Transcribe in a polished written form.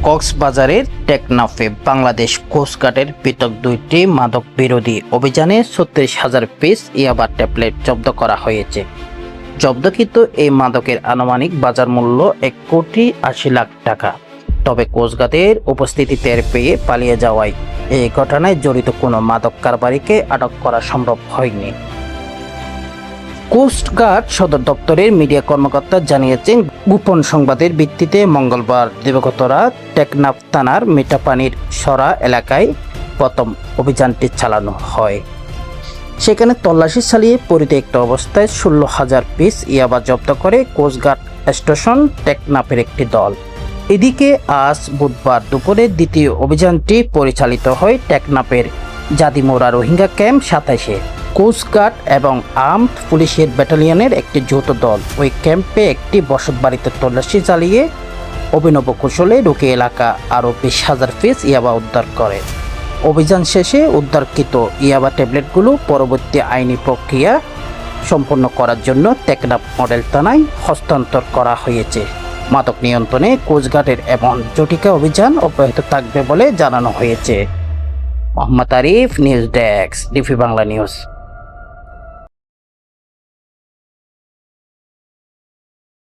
কক্সবাজারের টেকনাফে বাংলাদেশ কোস্টগার্ডের পৃথক দুইটি মাদক বিরোধী অভিযানে ৩৬,০০০ পিস ইয়াবা ট্যাবলেট জব্দ করা হয়েছে। জব্দকৃত এই মাদকের আনুমানিক বাজার মূল্য ১,৮০,০০,০০০ টাকা। তবে কোস্টগার্ডের উপস্থিতি টের পেয়ে পালিয়ে যাওয়ায় এই ঘটনায় জড়িত কোনো মাদক কারবারিকে আটক করা সম্ভব হয়নি। কোস্টগার্ড সদর দপ্তরের মিডিয়া কর্মকর্তা জানিয়েছেন, গোপন সংবাদের ভিত্তিতে মঙ্গলবার দিবাগত রাত টেকনাফ থানার মিঠাপানির সরা এলাকায় প্রথম অভিযানটি চালানো হয়। সেখানে তল্লাশি চালিয়ে পরিত্যক্ত অবস্থায় ১৬,০০০ পিস ইয়াবা জব্দ করে কোস্টগার্ড স্টেশন টেকনাফের একটি দল। এদিকে আজ বুধবার দুপুরে দ্বিতীয় অভিযানটি পরিচালিত হয় টেকনাফের জাদিমোড়া রোহিঙ্গা ক্যাম্প ২৭-এ। কোস্টগার্ড এবং আর্মড পুলিশের ব্যাটালিয়নের একটি যৌথ দল ওই ক্যাম্পে একটি বসতবাড়িতে তল্লাশি চালিয়ে অভিনব কৌশলে ঢুকে এলাকা আরও ২০,০০০ পিস ইয়াবা উদ্ধার করে। অভিযান শেষে উদ্ধারকৃত ইয়াবা ট্যাবলেটগুলো পরবর্তী আইনি প্রক্রিয়া সম্পন্ন করার জন্য টেকনাফ মডেল থানায় হস্তান্তর করা হয়েছে। মাদক নিয়ন্ত্রণে কোস্টগার্ডের এমন জটিকা অভিযান অব্যাহত থাকবে বলে জানানো হয়েছে। Mohammad Arif, news desk, DB Bangla news.